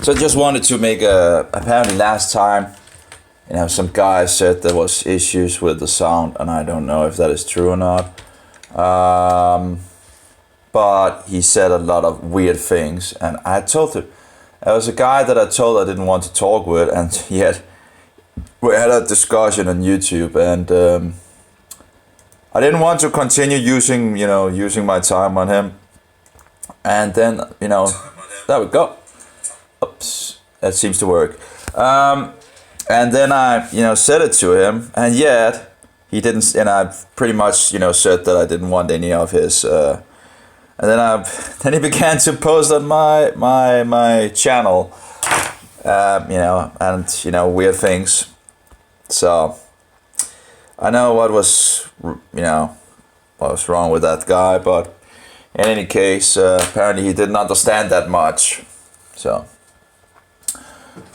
So I just wanted to make apparently last time, some guy said there was issues with the sound, and I don't know if that is true or not. But he said a lot of weird things, and I told him, there was a guy that I told I didn't want to talk with, and yet we had a discussion on YouTube, and I didn't want to continue using my time on him. And then, there we go. Oops, that seems to work. And then I, said it to him, and yet he didn't. And I pretty much, said that I didn't want any of his. And then he began to post on my channel, and weird things. So I know what was wrong with that guy, but in any case, apparently he didn't understand that much. So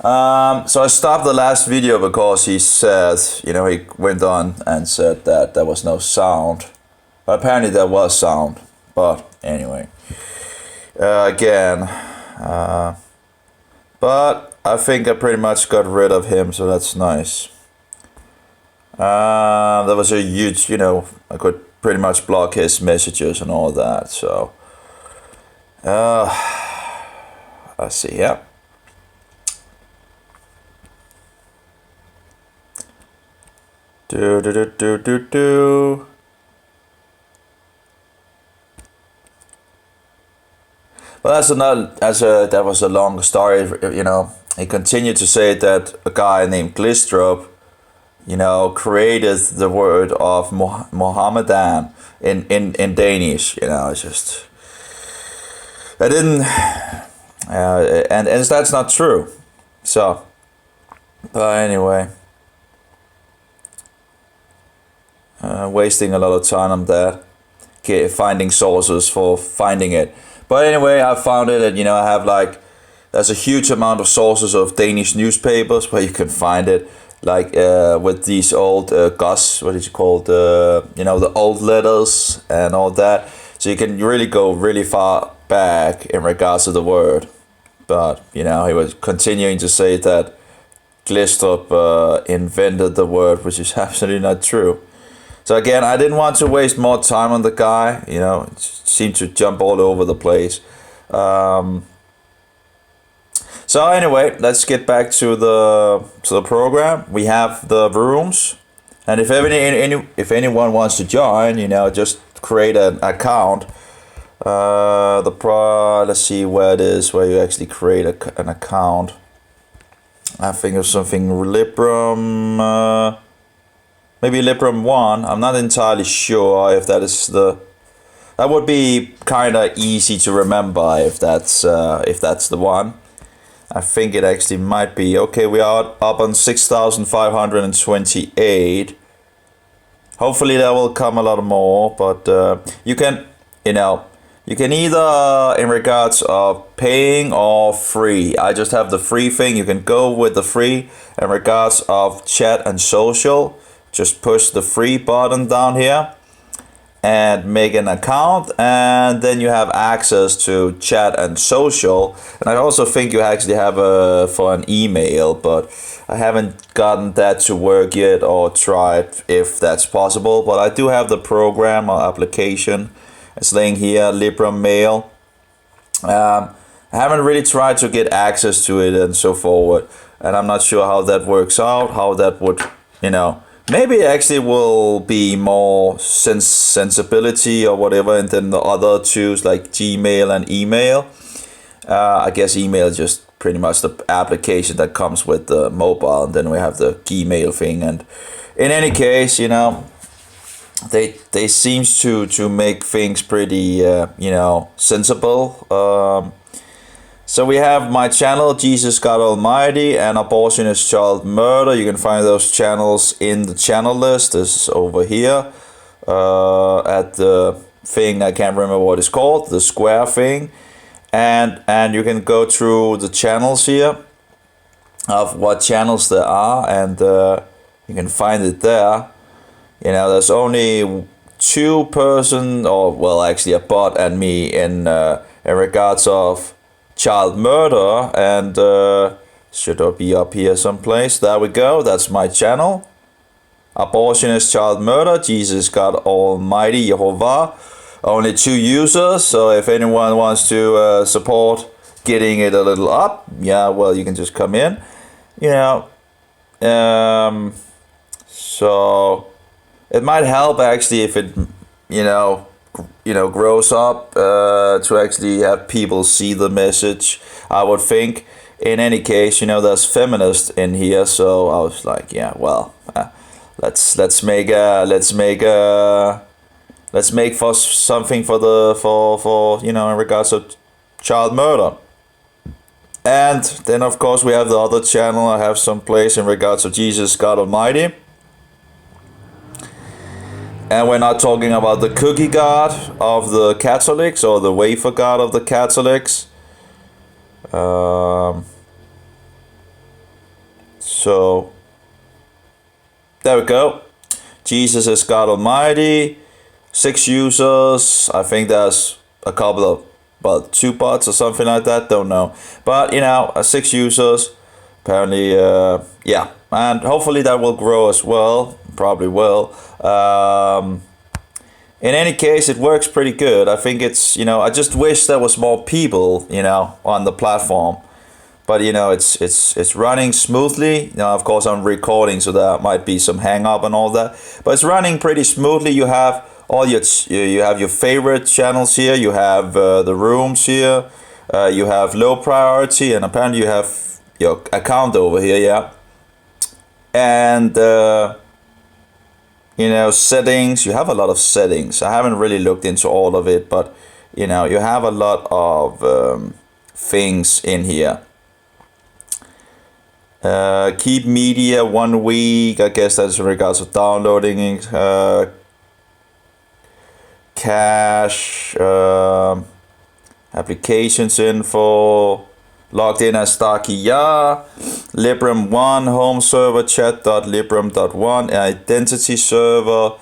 I stopped the last video because he said, he went on and said that there was no sound. But apparently there was sound. But anyway, but I think I pretty much got rid of him, so that's nice. There was a huge, I could pretty much block his messages and all that. So let's see here. Do. Well, that was a long story. He continued to say that a guy named Glistrup, created the word of Mohammedan in Danish. It's just I didn't, and that's not true. So, but anyway. Wasting a lot of time on that, finding sources for finding it. But anyway, I found it, and I have there's a huge amount of sources of Danish newspapers where you can find it, with these old what is it called, the old letters and all that. So you can really go really far back in regards to the word. But he was continuing to say that Glistrup invented the word, which is absolutely not true. So again, I didn't want to waste more time on the guy. It seemed to jump all over the place. So anyway, let's get back to the program. We have the rooms, and if anyone wants to join, just create an account. Let's see where it is where you actually create an account. I think of something Librem. Maybe Librem 1, I'm not entirely sure if that is that would be kind of easy to remember if that's the one. I think it actually might be. Okay, we are up on 6,528. Hopefully there will come a lot more, but you can either in regards of paying or free. I just have the free thing. You can go with the free. In regards of chat and social, just push the free button down here and make an account, and then you have access to chat and social. And I also think you actually have for an email, but I haven't gotten that to work yet or tried if that's possible. But I do have the program or application. It's laying here, Librem Mail. I haven't really tried to get access to it and so forward, and I'm not sure how that works out, how that would, maybe it actually will be more sensibility or whatever, and then the other two like Gmail and email. I guess email is just pretty much the application that comes with the mobile, and then we have the Gmail thing. And in any case, they seems to make things pretty sensible. So we have my channel, Jesus God Almighty, and Abortion is Child Murder. You can find those channels in the channel list. This is over here at the thing, I can't remember what it's called, the square thing. And you can go through the channels here of what channels there are, and you can find it there. There's only two person, or well, actually a bot and me in regards of child murder, and should it be up here someplace? There we go. That's my channel. Abortion is child murder. Jesus God Almighty Jehovah. Only 2 users. So if anyone wants to support getting it a little up, yeah, well, you can just come in. You know, so it might help actually if it, grows up to actually have people see the message. I would think. In any case, there's feminists in here, so I was like, yeah, well, let's make for something for in regards to child murder. And then of course we have the other channel I have someplace in regards to Jesus God Almighty. And we're not talking about the cookie god of the Catholics or the wafer god of the Catholics. So there we go. Jesus is God Almighty. 6 users. I think there's a couple of, 2 bots or something like that. Don't know. But 6 users. Apparently, yeah. And hopefully that will grow as well. Probably will. In any case, it works pretty good. I think it's, I just wish there was more people, on the platform. But, it's running smoothly. Of course, I'm recording, so there might be some hang up and all that. But it's running pretty smoothly. You have you have your favorite channels here. You have the rooms here. You have low priority, and apparently you have your account over here, yeah. And settings. You have a lot of settings. I haven't really looked into all of it, but you have a lot of things in here. Keep media 1 week. I guess that's in regards to downloading. Cache, applications info. Logged in as Starkey-Ya, Librem 1, home server, chat.librem.1, identity server,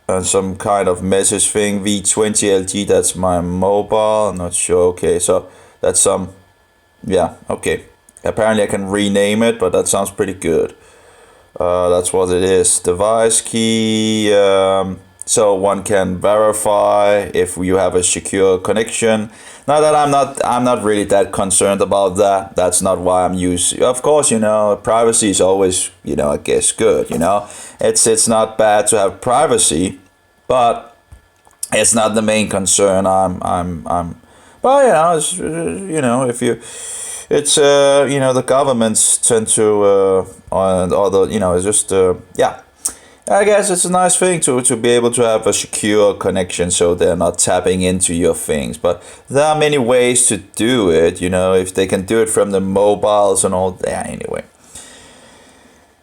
and some kind of message thing, V20LG, that's my mobile, I'm not sure, okay, so that's some, yeah, okay. Apparently I can rename it, but that sounds pretty good. That's what it is. Device key, so one can verify if you have a secure connection. Now that I'm not really that concerned about that. That's not why I'm using. Of course, privacy is always, I guess good. It's not bad to have privacy, but it's not the main concern. Well, it's, if you, it's the governments tend to it's just yeah. I guess it's a nice thing to be able to have a secure connection so they're not tapping into your things. But there are many ways to do it, if they can do it from the mobiles and all that. Anyway.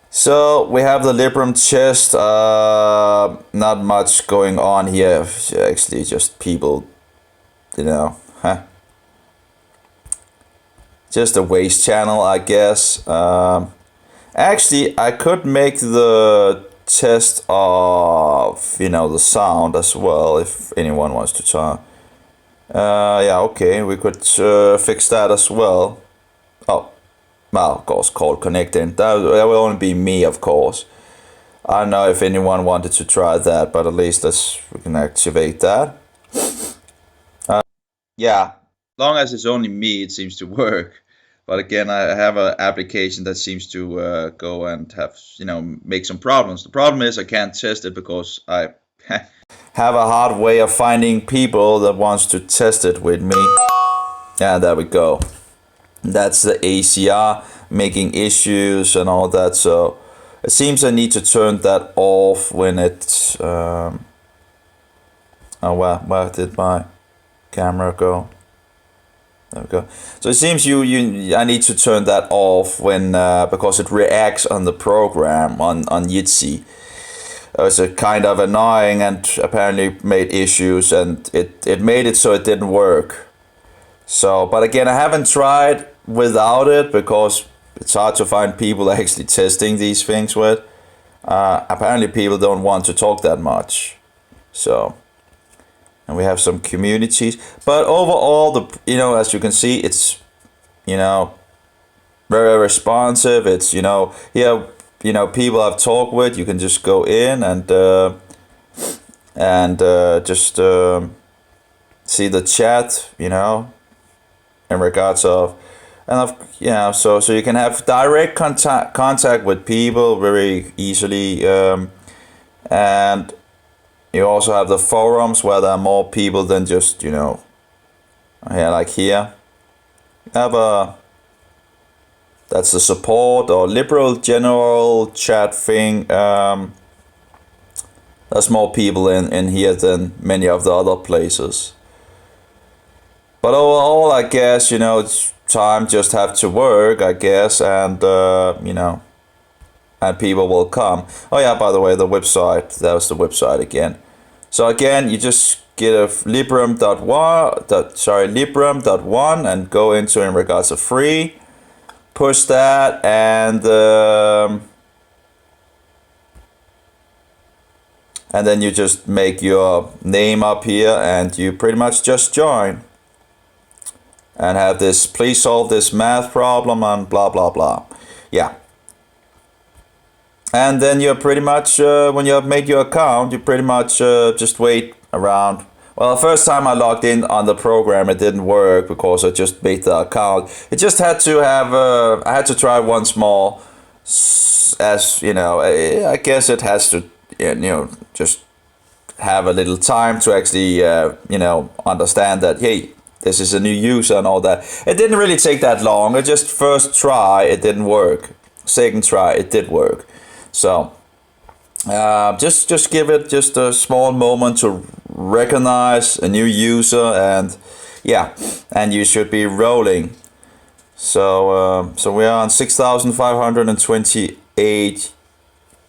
So we have the Librem chest. Not much going on here. Actually, just people, just a waste channel, I guess. Actually, I could make the test of the sound as well if anyone wants to try. Yeah, okay, we could fix that as well. Oh, well, of course, call connecting. That will only be me, of course. I don't know if anyone wanted to try that, but at least we can activate that. Yeah, long as it's only me, it seems to work. But again, I have an application that seems to go and have, make some problems. The problem is I can't test it because I have a hard way of finding people that wants to test it with me. Yeah, there we go. That's the ACR making issues and all that. So it seems I need to turn that off when it's... oh, where did my camera go? There we go. So it seems I need to turn that off when because it reacts on the program on Jitsi. It's a kind of annoying and apparently made issues, and it made it so it didn't work. So, but again, I haven't tried without it because it's hard to find people actually testing these things with. Apparently, people don't want to talk that much. So, and we have some communities. But overall, as you can see, it's very responsive. It's people I've talked with. You can just go in and just see the chat. In regards of, so you can have direct contact with people very easily, and you also have the forums where there are more people than just here, like here. You have that's the support or liberal general chat thing. There's more people in here than many of the other places. But overall, I guess, it's time just have to work, I guess, and, and people will come. Oh yeah, by the way, the website, that was the website again. So again, you just get a Librem.1 and go into in regards to free. Push that and then you just make your name up here and you pretty much just join. And have this, please solve this math problem and blah blah blah. Yeah. And then you're pretty much, when you have made your account, you pretty much just wait around. Well, the first time I logged in on the program, it didn't work because I just made the account. It just had to have, I had to try once more. As I guess it has to, just have a little time to actually, understand that, hey, this is a new user and all that. It didn't really take that long. It just first try, it didn't work. Second try, it did work. So just give it just a small moment to recognize a new user, and and you should be rolling. So we are on 6,528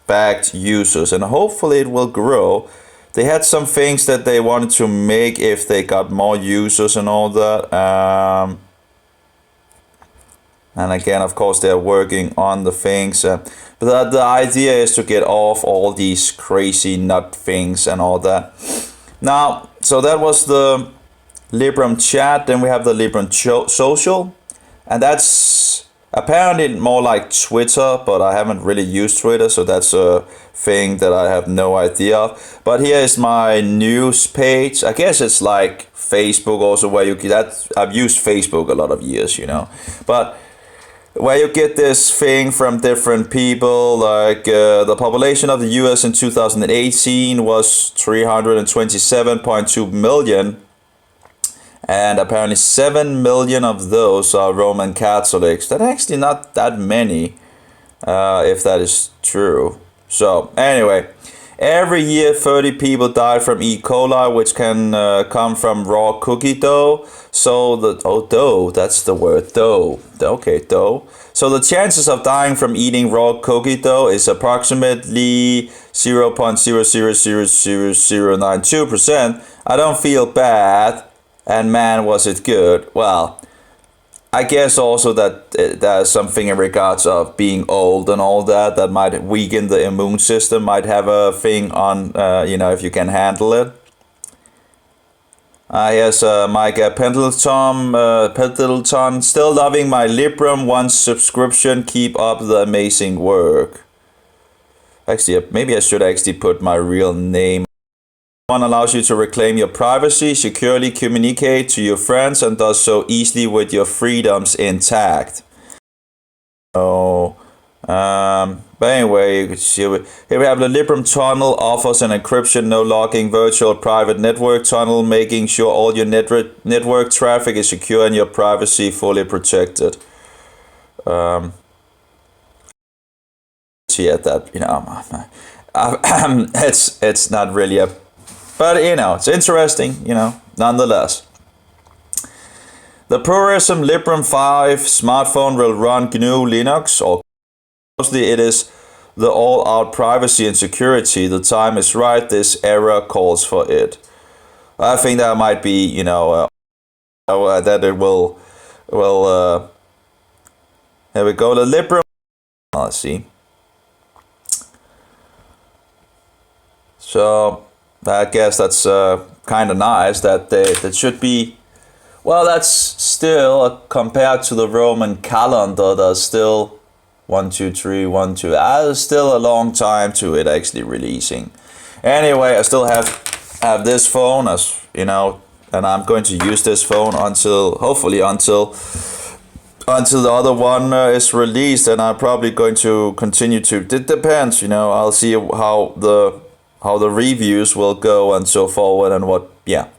backed users, and hopefully it will grow. They had some things that they wanted to make if they got more users and all that. And again, of course, they're working on the things. But the idea is to get off all these crazy nut things and all that. Now, so that was the Librem chat. Then we have the Librem social. And that's apparently more like Twitter, but I haven't really used Twitter, so that's a thing that I have no idea of. But here is my news page. I guess it's like Facebook also, where I've used Facebook a lot of years, but where you get this thing from different people, like the population of the US in 2018 was 327.2 million. And apparently 7 million of those are Roman Catholics. That's actually not that many, if that is true. So anyway, every year 30 people die from E. coli, which can come from raw cookie dough. So dough, that's the word, dough. Okay, dough. So the chances of dying from eating raw cookie dough is approximately 0.0000092%. I don't feel bad. And man, was it good. Well, I guess also that there's something in regards of being old and all that might weaken the immune system, might have a thing on, if you can handle it. Yes, Mike Pendleton, still loving my Librem 1 subscription. Keep up the amazing work. Actually, maybe I should actually put my real name. One allows you to reclaim your privacy, securely communicate to your friends, and does so easily with your freedoms intact. But anyway, here we have the Librem tunnel offers an encryption, no logging, virtual private network tunnel, making sure all your network traffic is secure and your privacy fully protected. See at that, it's not really a. But, it's interesting, nonetheless. The Purism Librem 5 smartphone will run GNU Linux, or mostly it is the all-out privacy and security. The time is right. This era calls for it. I think that might be, that it will, here we go, the Librem. Let's see. So I guess that's kind of nice that that should be. Well, that's still compared to the Roman calendar. There's still 1, 2, 3, 1, 2. There's still a long time to it actually releasing. Anyway, I still have this phone, as you know, and I'm going to use this phone until hopefully until the other one is released, and I'm probably going to continue to. It depends, you know. I'll see how the reviews will go and so forward, and what. Yeah.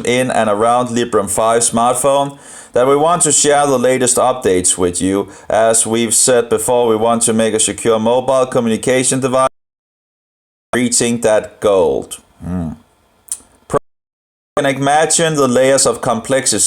In and around Librem 5 smartphone, that we want to share the latest updates with you. As we've said before, we want to make a secure mobile communication device, reaching that goal. You can imagine the layers of complexity